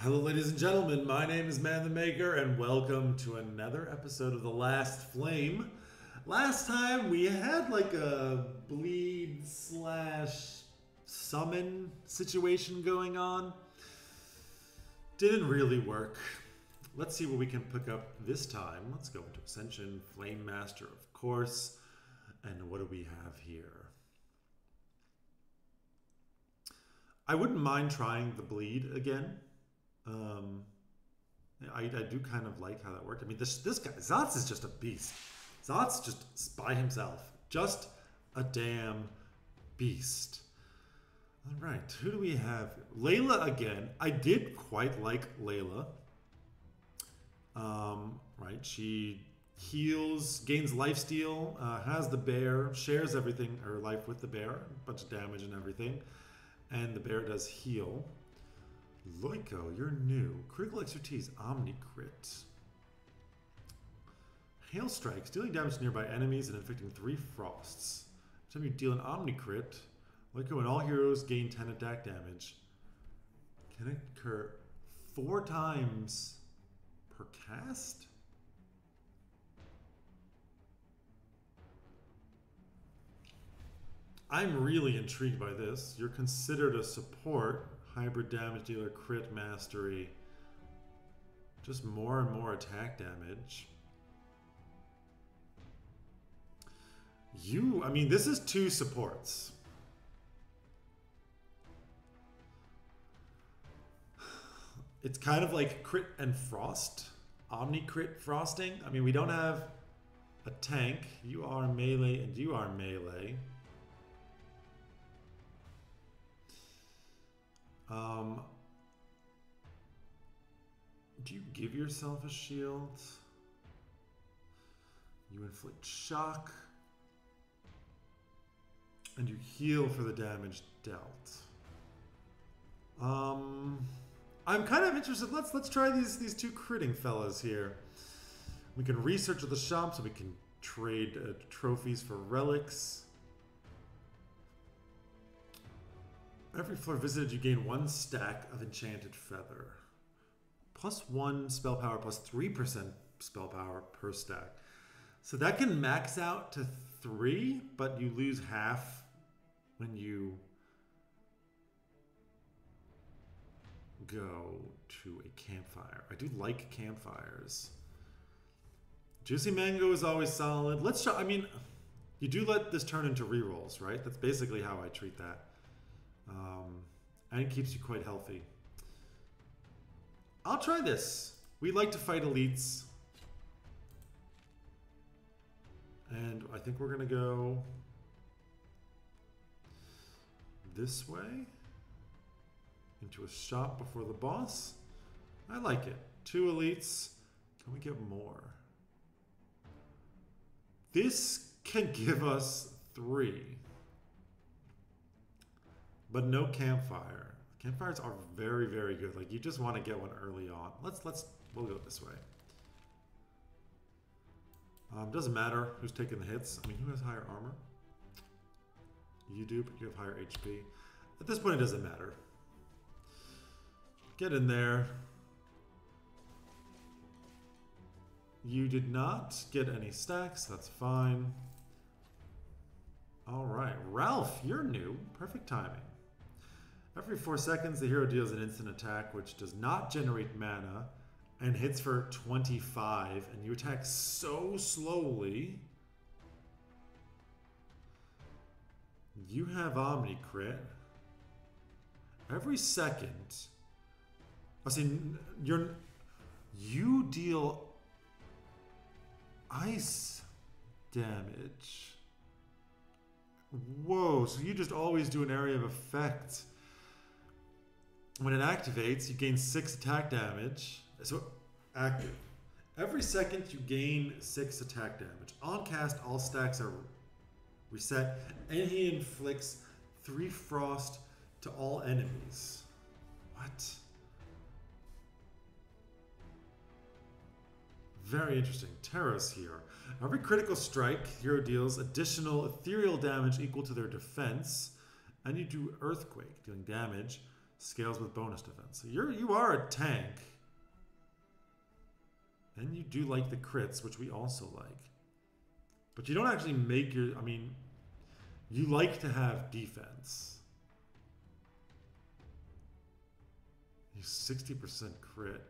Hello, ladies and gentlemen. My name is Man the Maker, and welcome to another episode of The Last Flame. Last time we had like a bleed slash summon situation going on. Didn't really work. Let's see what we can pick up this time. Let's go into Ascension, Flame Master, of course. And what do we have here? I wouldn't mind trying the bleed again. I do kind of like how that worked. I mean, this guy, Zotz is just a beast. Zotz just by himself. Just a damn beast. All right, who do we have? Layla again. I did quite like Layla. Right, she heals, gains lifesteal, has the bear, shares everything, her life with the bear, a bunch of damage and everything. And the bear does heal. Loiko, you're new. Critical expertise, Omni Crit. Hail strikes, dealing damage to nearby enemies and inflicting 3 frosts. Every time you deal an Omni Crit, Loiko and all heroes gain 10 attack damage. Can it occur 4 times per cast? I'm really intrigued by this. You're considered a support. Hybrid damage dealer, crit mastery. Just more and more attack damage. I mean, this is 2 supports. It's kind of like crit and frost. Omni crit frosting. I mean, we don't have a tank. You are melee and you are melee. Do you give yourself a shield? You inflict shock. And you heal for the damage dealt. I'm kind of interested. Let's try these 2 critting fellas here. We can research at the shop so we can trade trophies for relics. Every floor visited, you gain 1 stack of enchanted feather. +1 spell power, +3% spell power per stack. So that can max out to 3, but you lose half when you go to a campfire. I do like campfires. Juicy Mango is always solid. Let's try, I mean, you do let this turn into rerolls, right? That's basically how I treat that. And it keeps you quite healthy. I'll try this. We like to fight elites. And I think we're going to go this way. Into a shop before the boss. I like it. 2 elites. Can we get more? This can give us 3. But no campfire. Campfires are very, very good. Like, you just want to get one early on. We'll go this way. Doesn't matter who's taking the hits. I mean, who has higher armor? You do, but you have higher HP. At this point, it doesn't matter. Get in there. You did not get any stacks. That's fine. All right. Ralph, you're new. Perfect timing. Every 4 seconds, the hero deals an instant attack, which does not generate mana, and hits for 25, and you attack so slowly. You have Omni Crit. Every second, you deal ice damage. Whoa, so you just always do an area of effect. When it activates, you gain 6 attack damage. So, active. Every second, you gain 6 attack damage. On cast, all stacks are reset, and he inflicts 3 frost to all enemies. What? Very interesting. Terra's here. Every critical strike, hero deals additional ethereal damage equal to their defense, and you do Earthquake, dealing damage Scales with bonus defense. So you are a tank. And you do like the crits, which we also like. But you don't actually make your... I mean, you like to have defense. You 60% crit.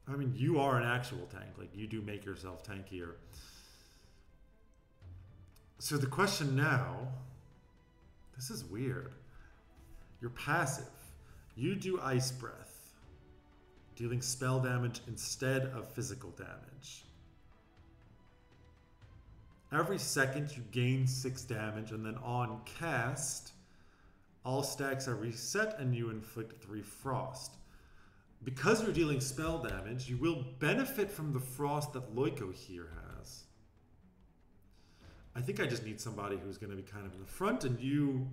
I mean, you are an actual tank. Like, you do make yourself tankier. So the question now... This is weird. You're passive. You do Ice Breath, dealing spell damage instead of physical damage. Every second you gain 6 damage, and then on cast, all stacks are reset and you inflict 3 frost. Because you're dealing spell damage, you will benefit from the frost that Loiko here has. I think I just need somebody who's going to be kind of in the front, and you...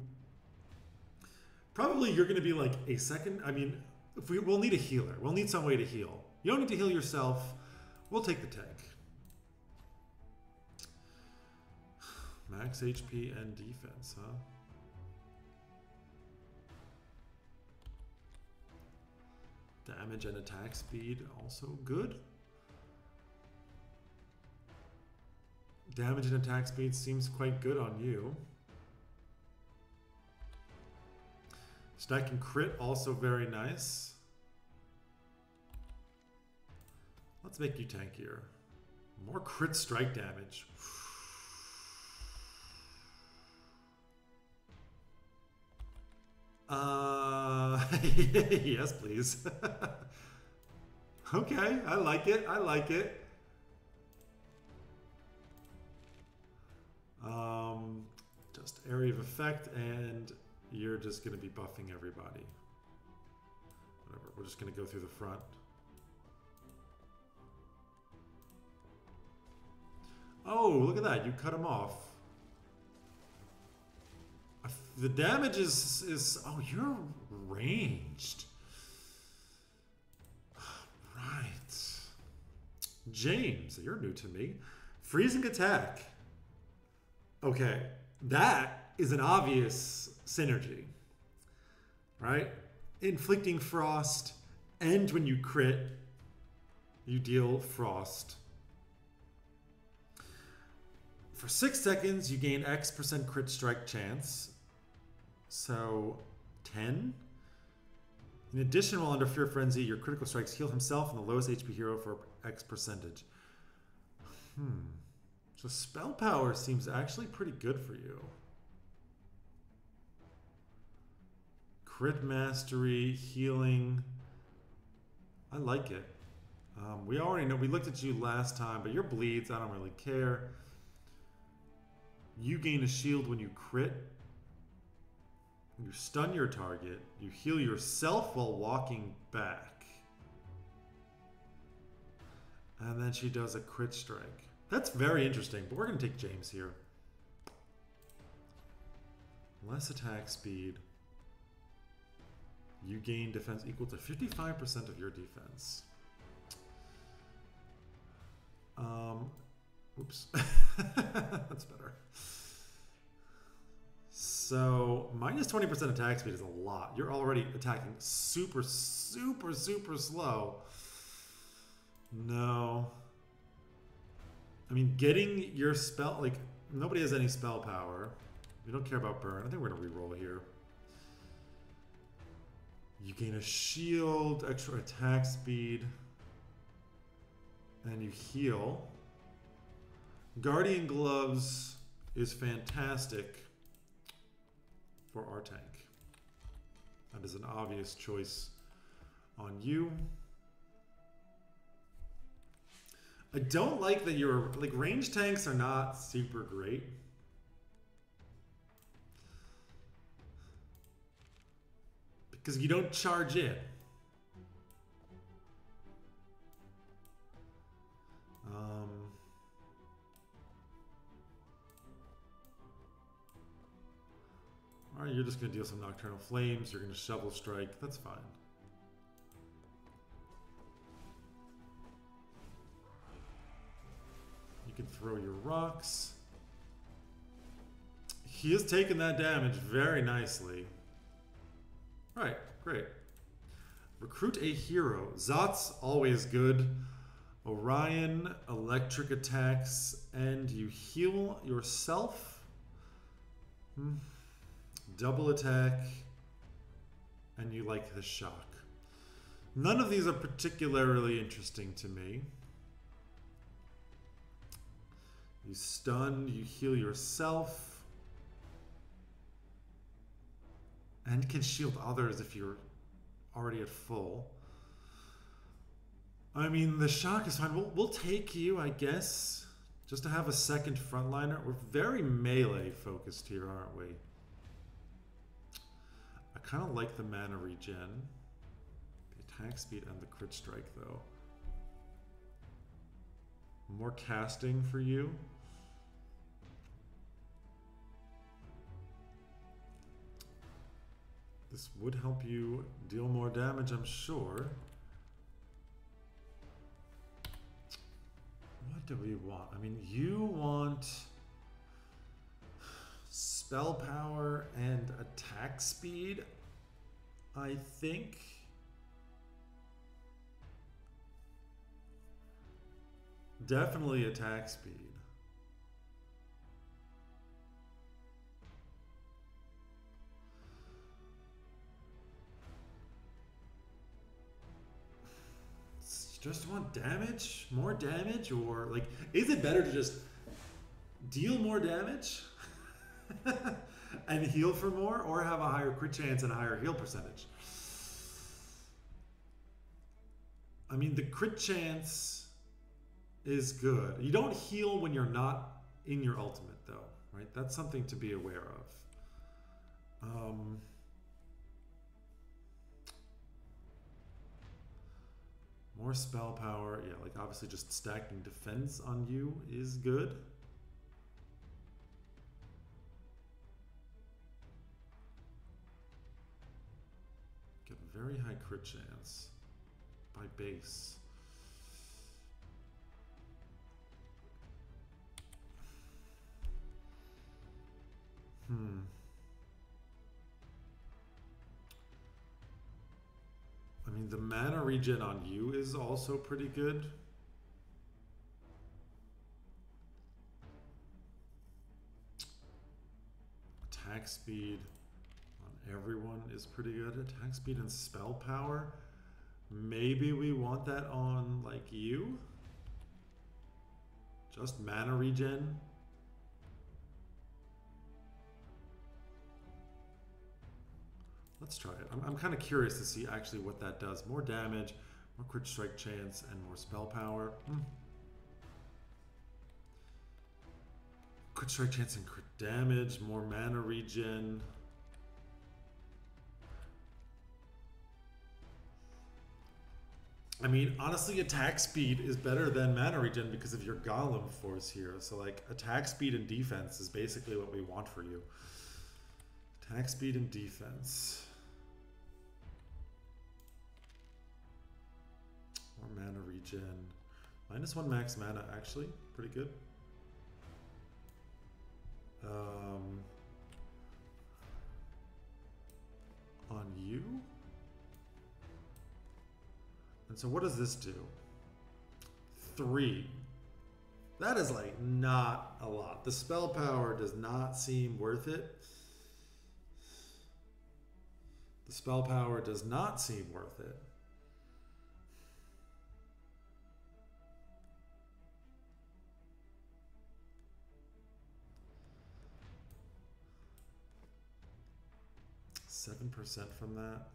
Probably you're going to be like a second... I mean, we'll need a healer. We'll need some way to heal. You don't need to heal yourself. We'll take the tank. Max HP and defense, huh? Damage and attack speed, also good. Damage and attack speed seems quite good on you. Stack and crit, also very nice. Let's make you tankier. More crit strike damage. Yes, please. Okay, I like it. I like it. Just area of effect, and you're just going to be buffing everybody. Whatever, we're just going to go through the front. Oh, look at that. You cut him off. The damage is... Oh, you're ranged. Right. James, you're new to me. Freezing attack. Okay, that is an obvious synergy. Right? Inflicting frost, and when you crit, you deal frost. For 6 seconds, you gain X% crit strike chance. So, 10. In addition, while under Fear Frenzy, your critical strikes heal himself and the lowest HP hero for X percentage. So spell power seems actually pretty good for you. Crit mastery, healing. I like it. We already know, we looked at you last time, but your bleeds, I don't really care. You gain a shield when you crit. You stun your target. You heal yourself while walking back. And then she does a crit strike. That's very interesting, but we're going to take James here. Less attack speed. You gain defense equal to 55% of your defense. Oops. That's better. So, minus 20% attack speed is a lot. You're already attacking super, super, super slow. No. I mean, getting your spell... Like, nobody has any spell power. We don't care about burn. I think we're going to reroll here. You gain a shield, extra attack speed. And you heal. Guardian Gloves is fantastic for our tank. That is an obvious choice on you. I don't like that your like range tanks are not super great. Because you don't charge in. Alright, you're just going to deal some Nocturnal Flames. You're going to Shovel Strike. That's fine. You can throw your rocks. He has taken that damage very nicely. All right, great. Recruit a hero. Zot's always good. Orion, electric attacks, and you heal yourself. Double attack, and you like the shock. None of these are particularly interesting to me. You stun, you heal yourself, and can shield others if you're already at full. I mean, the shock is fine. We'll take you, I guess, just to have a second frontliner. We're very melee focused here, aren't we? I kind of like the mana regen. The attack speed and the crit strike, though. More casting for you. This would help you deal more damage, I'm sure. What do we want? I mean, you want spell power and attack speed, I think. Definitely attack speed. Just want damage? More damage? Or, like, is it better to just deal more damage and heal for more, or have a higher crit chance and a higher heal percentage? I mean, the crit chance is good. You don't heal when you're not in your ultimate, though, right? That's something to be aware of. More spell power. Yeah, like obviously just stacking defense on you is good. Get very high crit chance by base. I mean, the mana regen on you is also pretty good. Attack speed on everyone is pretty good. Attack speed and spell power. Maybe we want that on, like, you? Just mana regen. Let's try it. I'm kind of curious to see actually what that does. More damage, more crit strike chance, and more spell power. Crit strike chance and crit damage, more mana regen. I mean, honestly, attack speed is better than mana regen because of your golem force here. So, like, attack speed and defense is basically what we want for you. Attack speed and defense. More mana regen. -1 max mana, actually. Pretty good. On you? And so what does this do? 3. That is, like, not a lot. The spell power does not seem worth it. The spell power does not seem worth it. %7 from that.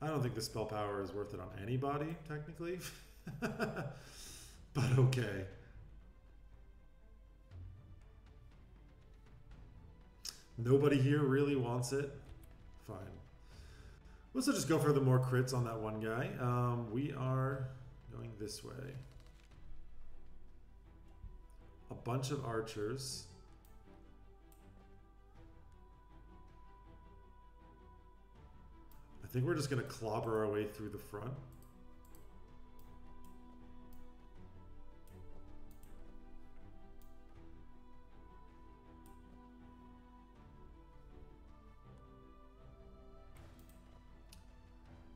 I don't think the spell power is worth it on anybody, technically. But okay. Nobody here really wants it. Fine. We'll also just go for the more crits on that one guy. We are going this way. A bunch of archers. I think we're just going to clobber our way through the front.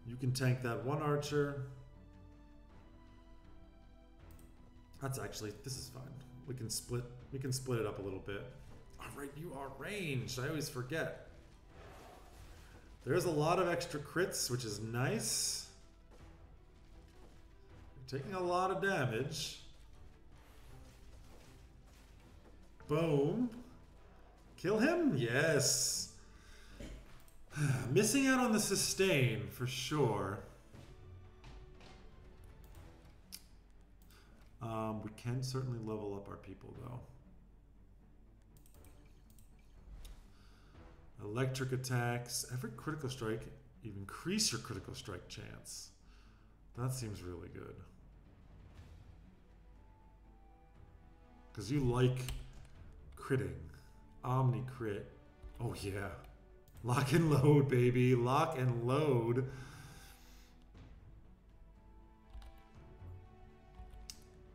You can tank that one archer. That's actually, this is fine. We can split it up a little bit. All right, you are ranged. I always forget. There's a lot of extra crits, which is nice. You're taking a lot of damage. Boom. Kill him? Yes. Missing out on the sustain, for sure. We can certainly level up our people, though. Electric attacks. Every critical strike, you increase your critical strike chance. That seems really good. Because you like critting. Omni crit. Oh yeah. Lock and load, baby. Lock and load.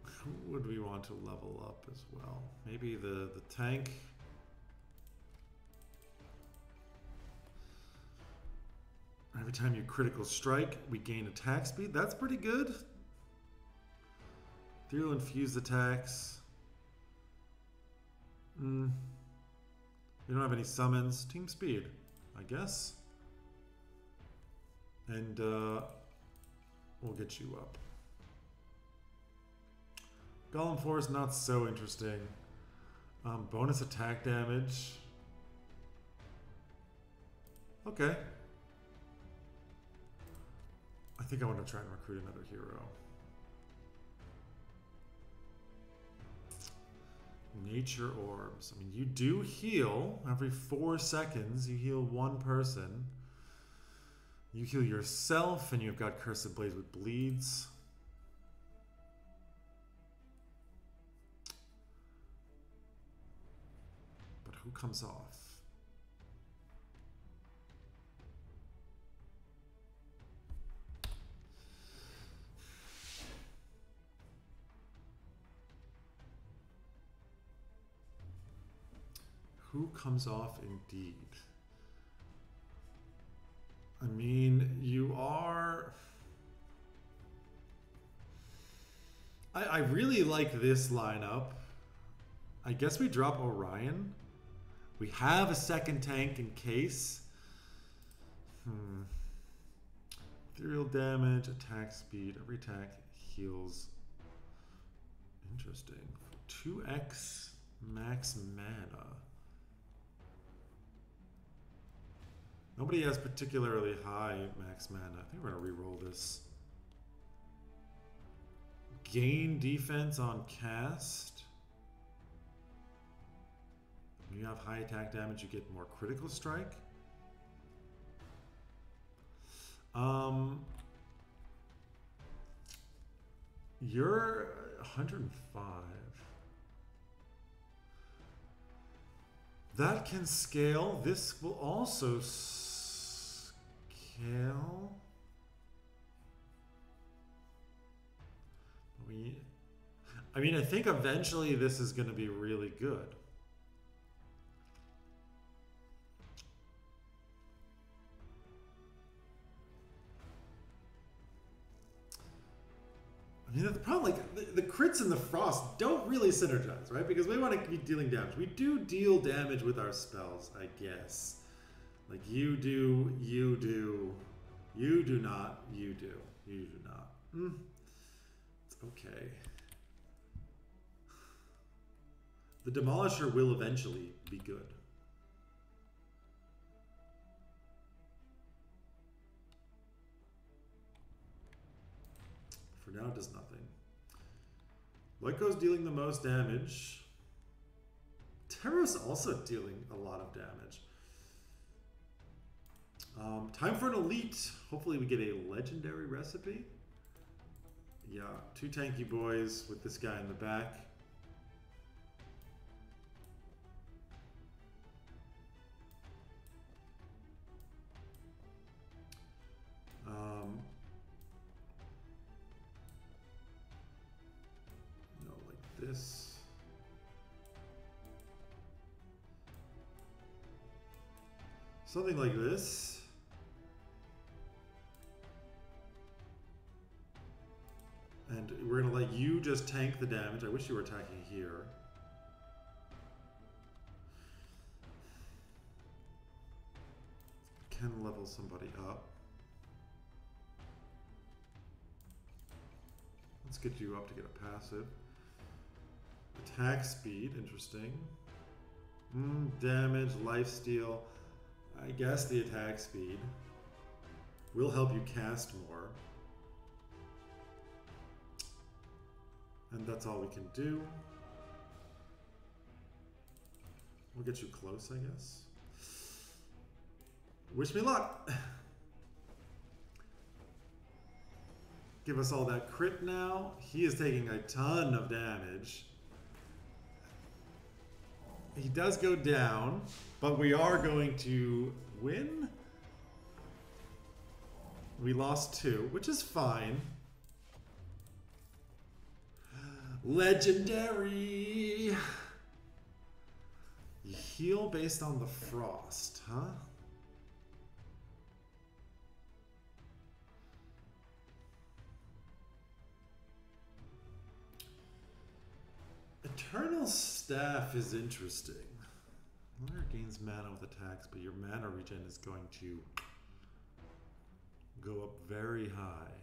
Who would we want to level up as well? Maybe the tank. Every time you critical strike, we gain attack speed. That's pretty good. Ethereal infused attacks. We don't have any summons. Team speed, I guess. And we'll get you up. Golem Force, not so interesting. Bonus attack damage. Okay. I think I want to try and recruit another hero. Nature Orbs. I mean, you do heal. Every 4 seconds, you heal one person. You heal yourself, and you've got Cursed Blaze with bleeds. But who comes off? Who comes off indeed? I mean, you are... I really like this lineup. I guess we drop Orion. We have a second tank in case. Ethereal damage, attack speed, every attack heals. Interesting. 2x max mana. Nobody has particularly high max mana. I think we're going to reroll this. Gain defense on cast. When you have high attack damage, you get more critical strike. You're 105. That can scale. This will also scale. I mean, I think eventually this is going to be really good. I mean, the problem, like, the crits and the frost don't really synergize, right? Because we want to be dealing damage. We do deal damage with our spells, I guess. Like, you do, you do. You do not, you do. You do not. It's okay. The Demolisher will eventually be good. For now, it does nothing. Lyco's dealing the most damage. Terra's also dealing a lot of damage. Time for an elite. Hopefully we get a legendary recipe. Yeah, 2 tanky boys with this guy in the back. This. Something like this. you just tank the damage. I wish you were attacking here. Can level somebody up. Let's get you up to get a passive. Attack speed, interesting. Damage, lifesteal. I guess the attack speed will help you cast more. And that's all we can do. We'll get you close, I guess. Wish me luck. Give us all that crit now. He is taking a ton of damage. He does go down, but we are going to win. We lost 2, which is fine. Legendary. You heal based on the frost, huh? Eternal Staff is interesting. Warrior gains mana with attacks, but your mana regen is going to go up very high.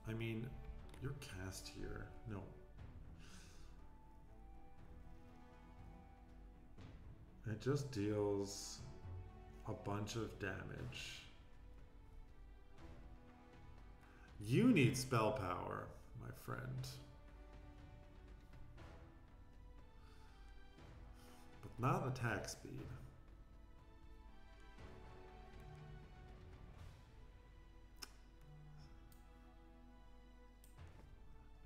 I mean, you're cast here. No. It just deals a bunch of damage. You need spell power, my friend. But not attack speed.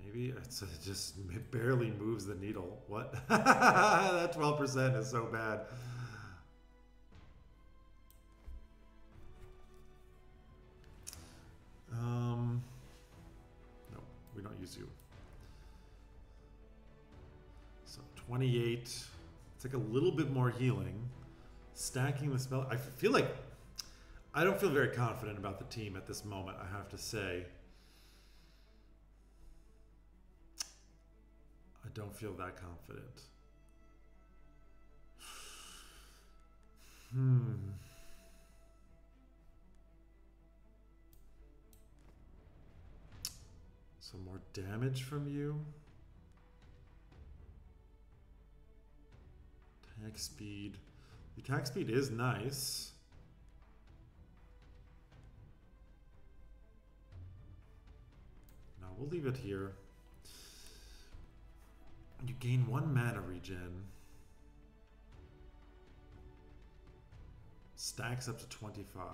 Maybe it just barely moves the needle. What? That 12% is so bad. No, we don't use you. So 28. It's like a little bit more healing. Stacking the spell. I feel like I don't feel very confident about the team at this moment, I have to say. I don't feel that confident. Some more damage from you. Attack speed. The attack speed is nice. Now we'll leave it here. You gain 1 mana regen. Stacks up to 25.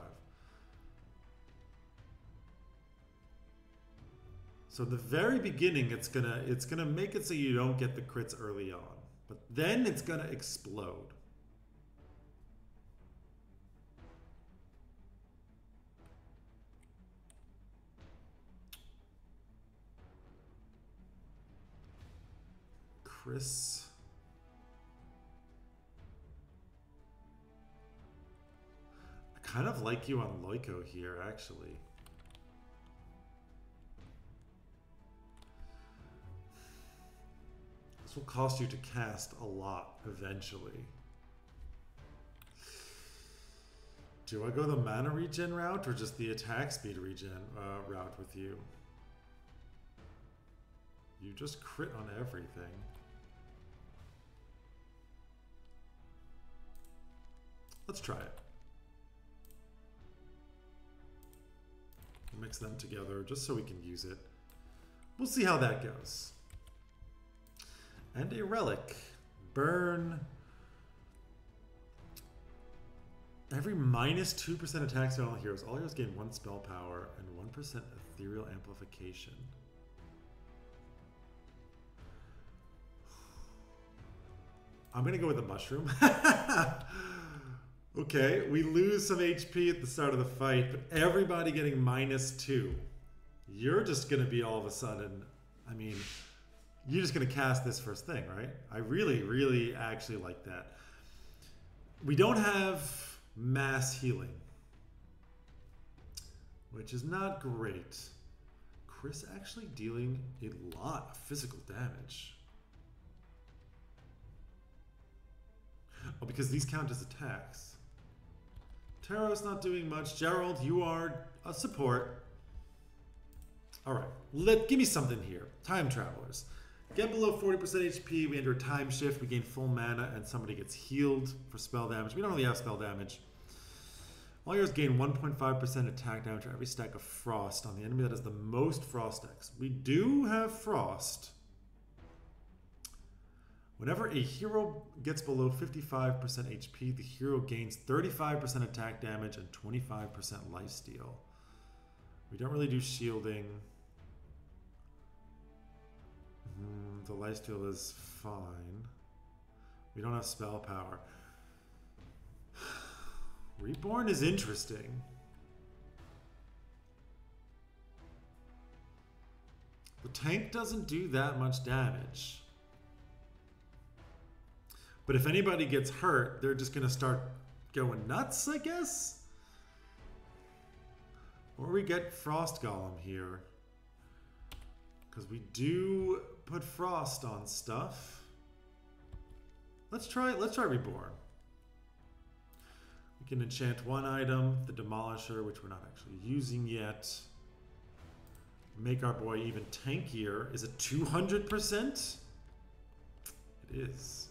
So the very beginning, it's gonna make it so you don't get the crits early on, but then it's gonna explode. Chris. I kind of like you on Loiko here, actually. This will cost you to cast a lot eventually. Do I go the mana regen route or just the attack speed regen route with you? You just crit on everything. Let's try it. Mix them together just so we can use it. We'll see how that goes. And a relic. Burn. Every minus 2% attack spell on heroes. All heroes gain 1 spell power and 1% ethereal amplification. I'm gonna go with the mushroom. Okay, we lose some HP at the start of the fight, but everybody getting -2. You're just gonna be all of a sudden, I mean, you're just gonna cast this first thing, right? I really, really actually like that. We don't have mass healing, which is not great. Chris actually dealing a lot of physical damage. Oh, because these count as attacks. Taro's not doing much. Gerald, you are a support. All right, give me something here. Time travelers. Get below 40% HP, we enter a time shift, we gain full mana, and somebody gets healed for spell damage. We don't really have spell damage. All yours gain 1.5% attack damage for every stack of frost on the enemy that has the most frost decks. We do have frost. Whenever a hero gets below 55% HP, the hero gains 35% attack damage and 25% lifesteal. We don't really do shielding. The lifesteal is fine. We don't have spell power. Reborn is interesting. The tank doesn't do that much damage. But if anybody gets hurt, they're just going to start going nuts, I guess? Or we get Frost Golem here. Because we do put frost on stuff. Let's try Reborn. We can enchant one item, the Demolisher, which we're not actually using yet. Make our boy even tankier. Is it 200%? It is.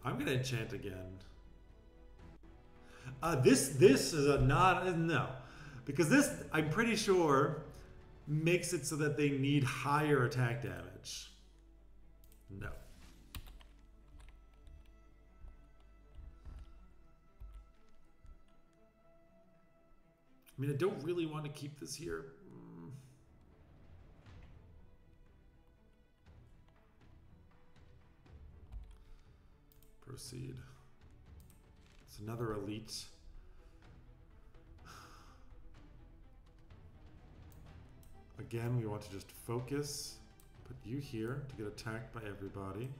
I'm gonna enchant again. This is a no, because this, I'm pretty sure, makes it so that they need higher attack damage. No. I mean, I don't really want to keep this here. Proceed. It's another elite. Again, we want to just focus. Put you here to get attacked by everybody.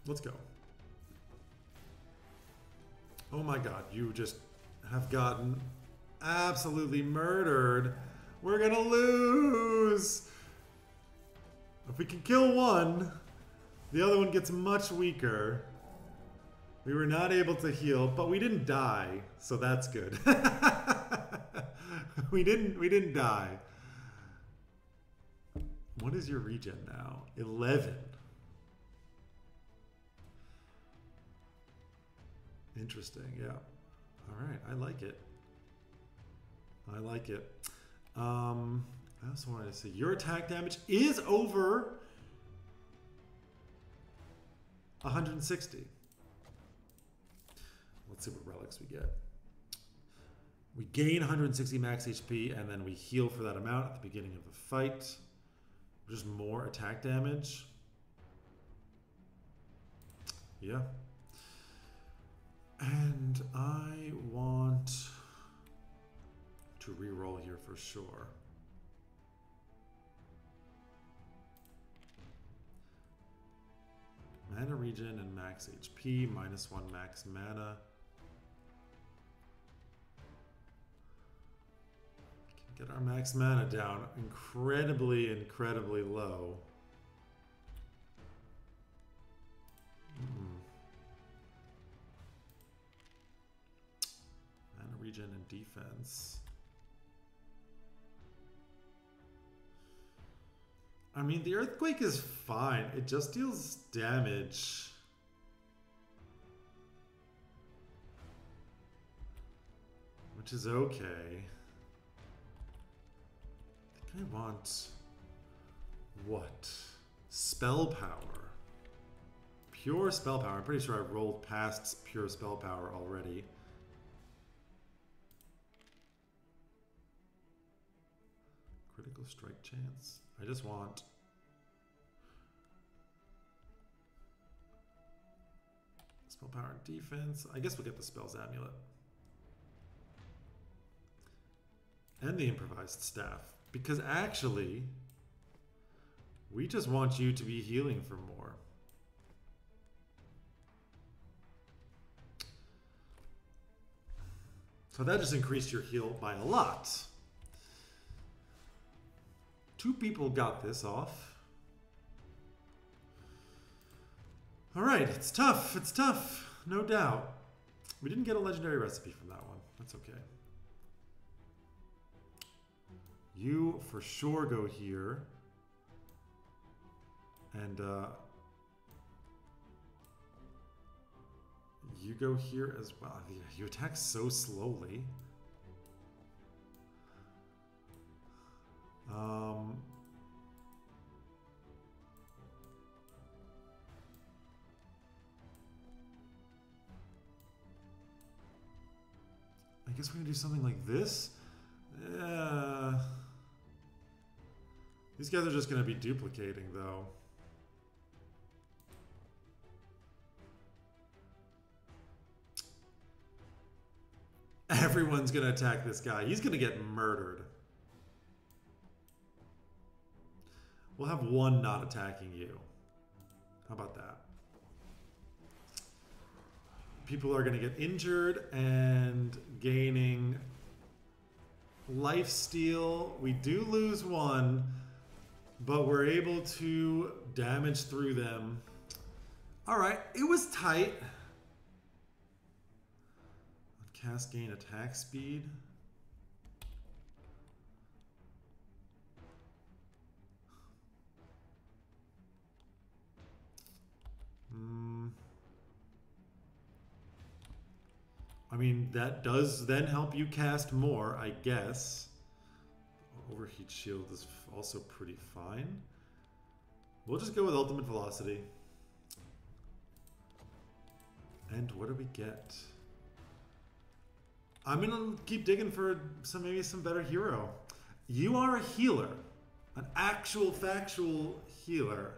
Let's go. Oh my god, you just have gotten absolutely murdered. We're gonna lose! If we can kill one, the other one gets much weaker. We were not able to heal, but we didn't die, so that's good. we didn't die. What is your regen now? 11. Interesting, yeah. All right, I like it. I like it. I also wanted to say your attack damage is over 160. Let's see what relics we get. We gain 160 max HP and then we heal for that amount at the beginning of the fight. Just more attack damage. Yeah. And I want to reroll here for sure. Mana regen and max HP, -1 max mana. Can get our max mana down incredibly low. Mana regen and defense. I mean, the earthquake is fine. It just deals damage. Which is okay. I think I want... what? Spell power. Pure spell power. I'm pretty sure I rolled past pure spell power already. Critical strike chance. I just want spell power and defense. I guess we'll get the spells amulet. And the improvised staff. Because actually, we just want you to be healing for more. So that just increased your heal by a lot. 2 people got this off. All right, it's tough. It's tough, no doubt. We didn't get a legendary recipe from that one. That's okay. You for sure go here. And you go here as well. You attack so slowly. I guess we're gonna do something like this. These guys are just gonna be duplicating though. Everyone's gonna attack this guy. He's gonna get murdered. We'll have one not attacking you. How about that? People are gonna get injured and gaining life steal. We do lose one, but we're able to damage through them. All right, it was tight. Cast gain attack speed. I mean, that does then help you cast more, I guess. Overheat shield is also pretty fine. We'll just go with ultimate velocity. And what do we get? I'm gonna keep digging for maybe some better hero. You are a healer, an actual factual healer.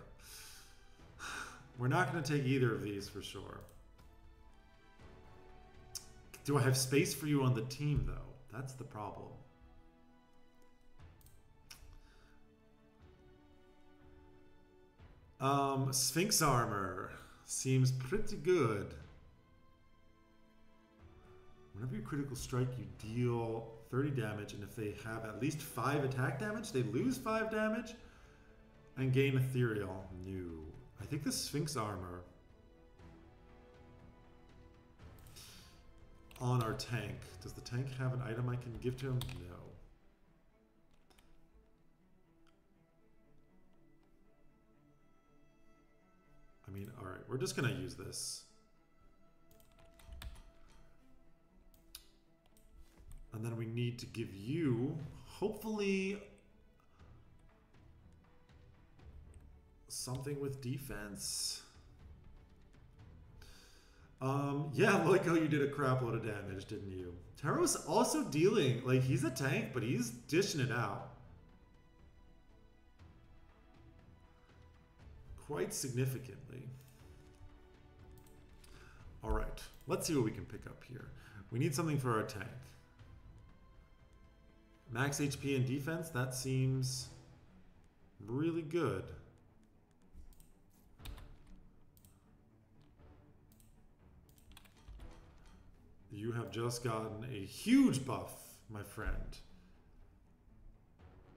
We're not gonna take either of these for sure. Do I have space for you on the team though? That's the problem. Sphinx armor seems pretty good. Whenever you critical strike, you deal 30 damage, and if they have at least 5 attack damage, they lose 5 damage and gain ethereal. No. I think the Sphinx armor on our tank. Does the tank have an item I can give to him? No. I mean, alright, we're just gonna use this. And then we need to give you, hopefully, something with defense. Yeah, like how you did a crap load of damage, didn't you? Taro's also dealing, like, he's a tank, but he's dishing it out. Quite significantly. Alright, let's see what we can pick up here. We need something for our tank. Max HP and defense, that seems really good. You have just gotten a huge buff, my friend.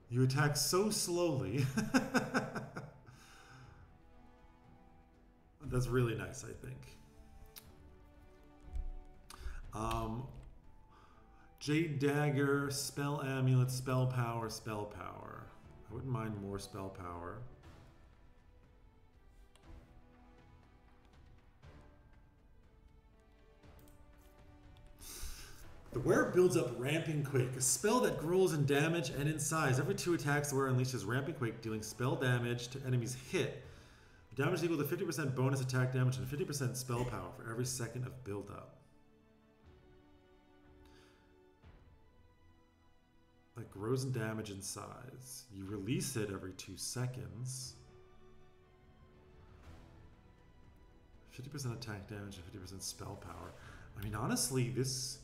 You attack so slowly. That's really nice, I think. Jade Dagger, Spell Amulet, Spell Power, Spell Power. I wouldn't mind more Spell Power. The wearer builds up Ramping Quake, a spell that grows in damage and in size. Every 2 attacks, the wearer unleashes Ramping Quake, dealing spell damage to enemies hit. The damage is equal to 50% bonus attack damage and 50% spell power for every second of build-up. That grows in damage and size. You release it every 2 seconds. 50% attack damage and 50% spell power. I mean, honestly, this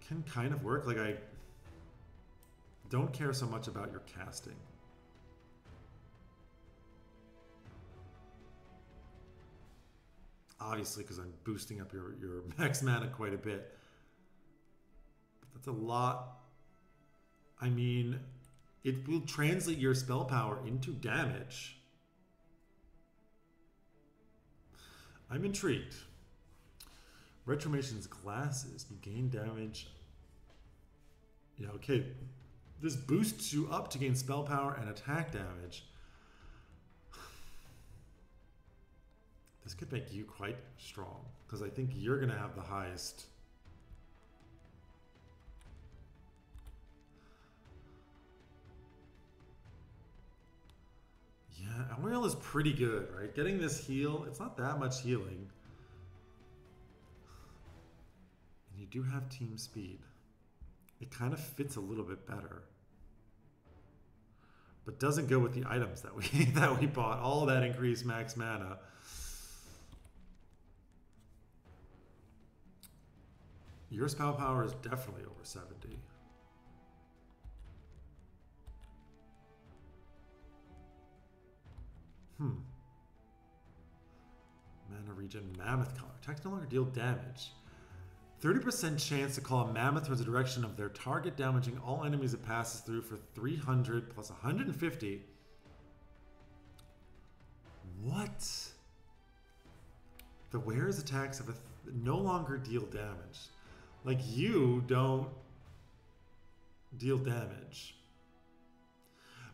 can kind of work. Like, I don't care so much about your casting. Obviously, because I'm boosting up your max mana quite a bit. But that's a lot. I mean, it will translate your spell power into damage. I'm intrigued. Retromation's glasses. You gain damage. Yeah, okay. This boosts you up to gain spell power and attack damage. This could make you quite strong, because I think you're going to have the highest. Yeah, Elmuriel is pretty good, right? Getting this heal, it's not that much healing. And you do have team speed. It kind of fits a little bit better. But doesn't go with the items that we bought. All that increased max mana. Your spell power is definitely over 70. Mana regen, Mammoth color. Attacks no longer deal damage. 30% chance to call a Mammoth towards the direction of their target, damaging all enemies it passes through for 300 plus 150. What? The wearer's attacks have no longer deal damage. Like, you don't deal damage.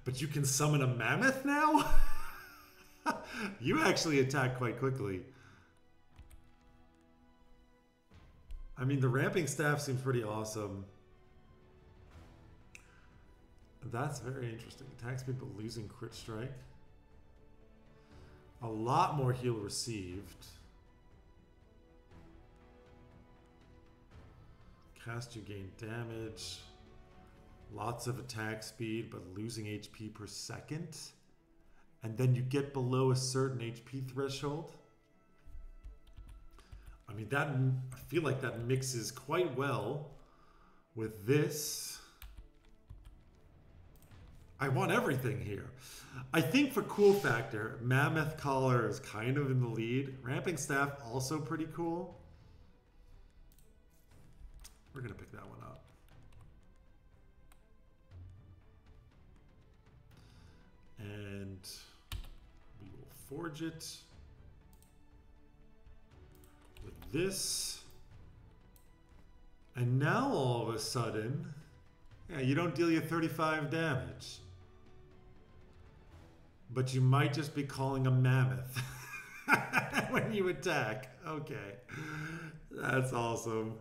But you can summon a Mammoth now? You actually attack quite quickly. I mean, the ramping staff seems pretty awesome. That's very interesting. Attacks people losing crit strike. A lot more heal received. Cast, you gain damage. Lots of attack speed, but losing HP per second. And then you get below a certain HP threshold. I mean, that, I feel like that mixes quite well with this. I want everything here. I think for cool factor, Mammoth Collar is kind of in the lead. Ramping Staff also pretty cool. We're going to pick that one up. And we will forge it with this. And now all of a sudden, yeah, you don't deal your 35 damage. But you might just be calling a Mammoth when you attack. Okay. That's awesome.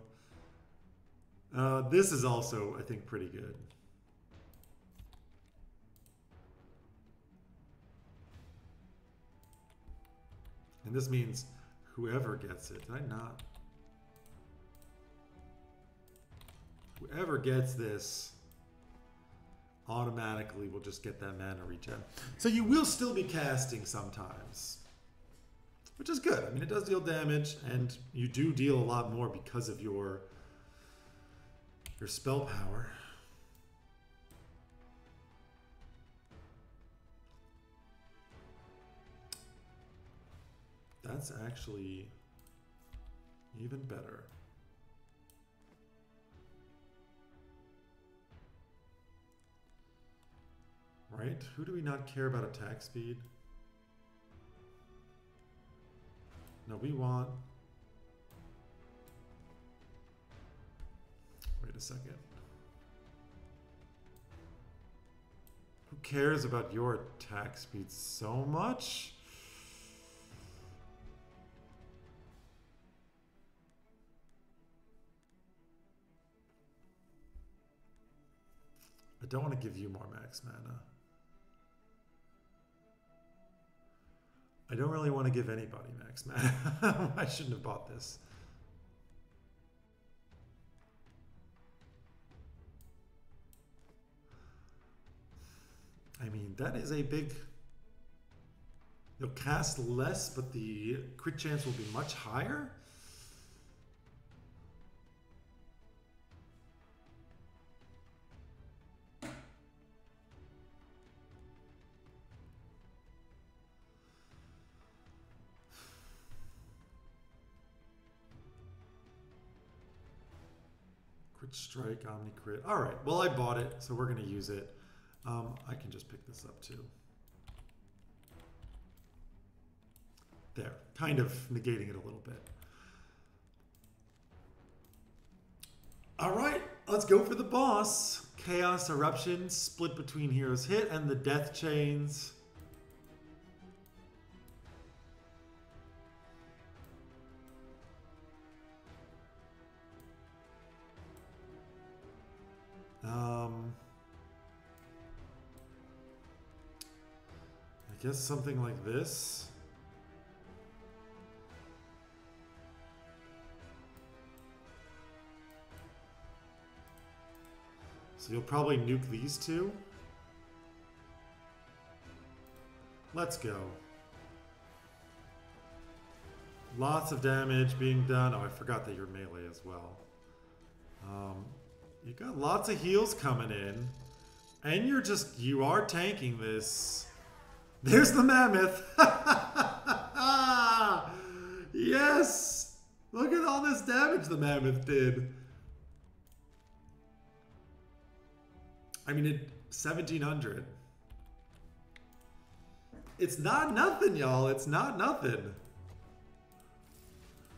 This is also, I think, pretty good. And this means whoever gets it. Did I not? Whoever gets this automatically will just get that mana regen. So you will still be casting sometimes, which is good. I mean, it does deal damage, and you do deal a lot more because of your spell power. That's actually even better. Right? Who do we not care about attack speed? No, we want... Wait a second. Who cares about your attack speed so much? I don't want to give you more max mana. I don't really want to give anybody max mana. I shouldn't have bought this. I mean, that is a big... You'll cast less, but the crit chance will be much higher. Crit strike, omni crit. All right, well, I bought it, so we're going to use it. I can just pick this up too. There, kind of negating it a little bit. All right, let's go for the boss. Chaos Eruption, split between Heroes Hit and the Death Chains. I guess something like this. So you'll probably nuke these two. Let's go. Lots of damage being done. Oh, I forgot that you're melee as well. You got lots of heals coming in. And you are tanking this. There's the Mammoth. Yes. Look at all this damage the Mammoth did. I mean, 1,700. It's not nothing, y'all. It's not nothing.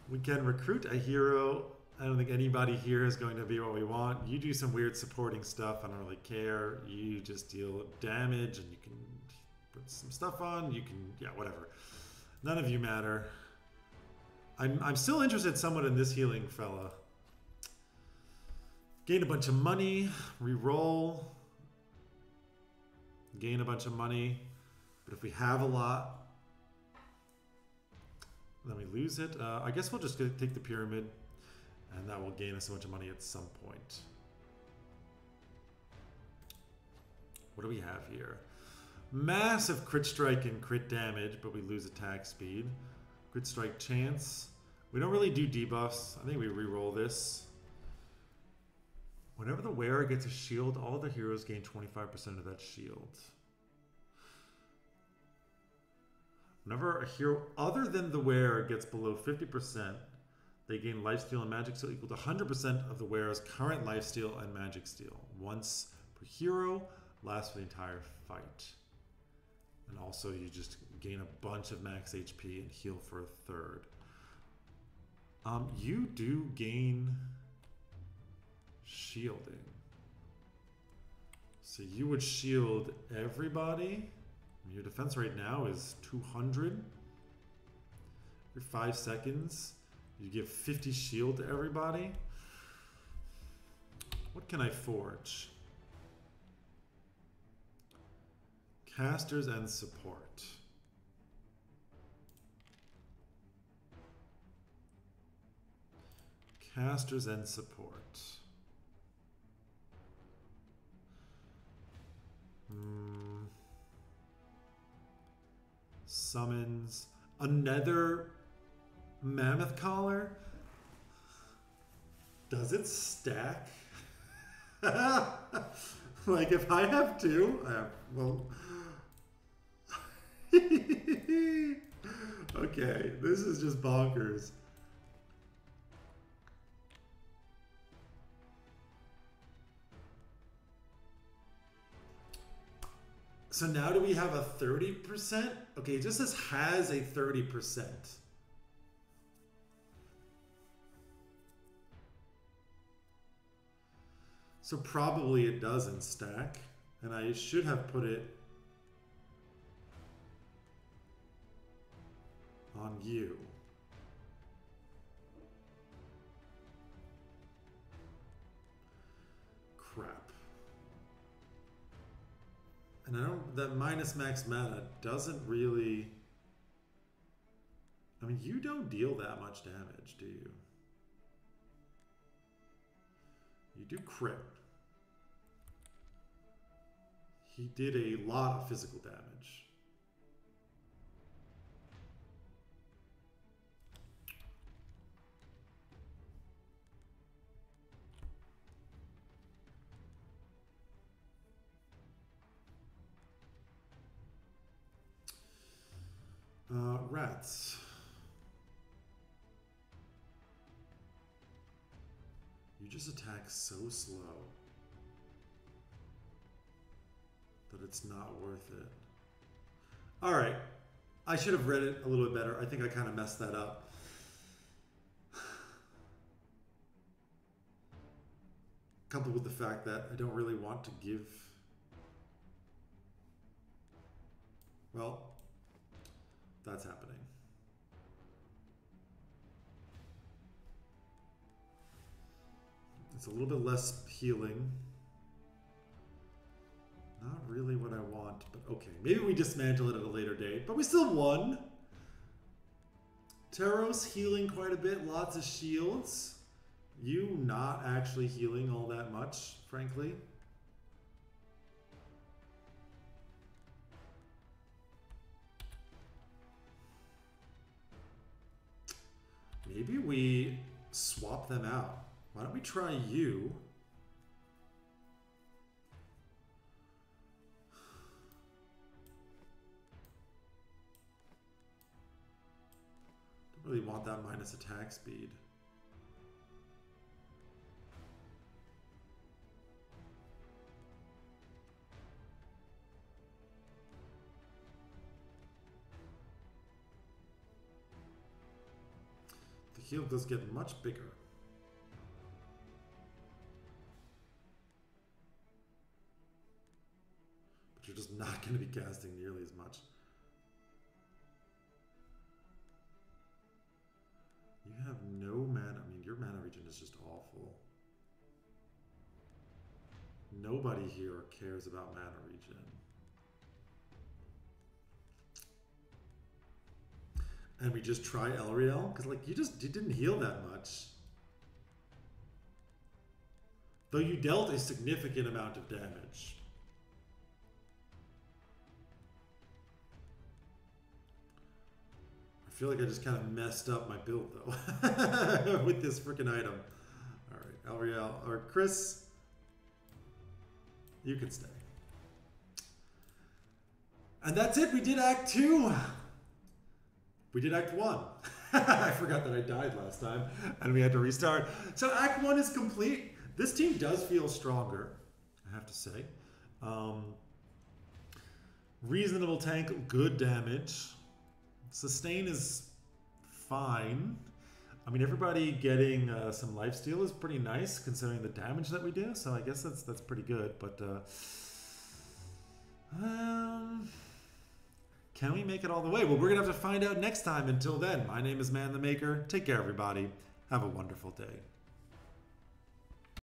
We can recruit a hero. I don't think anybody here is going to be what we want. You do some weird supporting stuff. I don't really care. You just deal damage and you can put some stuff on. You can, yeah, whatever. None of you matter. I'm still interested somewhat in this healing fella. Gain a bunch of money. Reroll. Gain a bunch of money. But if we have a lot, then we lose it. I guess we'll just take the pyramid. And that will gain us a bunch of money at some point. What do we have here? Massive crit strike and crit damage, but we lose attack speed. Crit strike chance. We don't really do debuffs. I think we re-roll this. Whenever the wearer gets a shield, all the heroes gain 25% of that shield. Whenever a hero other than the wearer gets below 50%, they gain lifesteal and magic steal equal to 100% of the wearer's current lifesteal and magic steal. Once per hero, lasts for the entire fight. And also you just gain a bunch of max HP and heal for a third. You do gain shielding. So you would shield everybody. Your defense right now is 200. Every 5 seconds. You give 50 shield to everybody. What can I forge? Casters and support. Casters and support. Summons. Another Mammoth collar? Does it stack? Like if I have two, well. Okay, this is just bonkers. So now do we have a 30%? Okay, it just says has a 30%. So probably it doesn't stack, and I should have put it on you. Crap. And I don't, that minus max mana doesn't really, I mean, you don't deal that much damage, do you? You do crit. He did a lot of physical damage. Rats. You You just attack so slow that it's not worth it. All right. I should have read it a little bit better. I think I kind of messed that up. Coupled with the fact that I don't really want to give... Well, that's happening. It's a little bit less healing. Not really what I want, but okay. Maybe we dismantle it at a later date, but we still won. Taros healing quite a bit, lots of shields. You not actually healing all that much, frankly. Maybe we swap them out. Why don't we try you? Don't really want that minus attack speed. The heal does get much bigger. But you're just not going to be casting nearly as much. You have no mana. I mean, your mana regen is just awful. Nobody here cares about mana regen. And we just try Elriel? Because, like, you didn't heal that much. Though you dealt a significant amount of damage. I feel like I just kind of messed up my build, though, with this freaking item. All right, Elriel, or Chris, you can stay. And that's it. We did Act 2. We did Act 1. I forgot that I died last time, and we had to restart. So Act 1 is complete. This team does feel stronger, I have to say. Reasonable tank, good damage. Sustain is fine. I mean, everybody getting some lifesteal is pretty nice, considering the damage that we do. So I guess that's pretty good. But can we make it all the way? Well, we're going to have to find out next time. Until then, my name is Man the Maker. Take care, everybody. Have a wonderful day.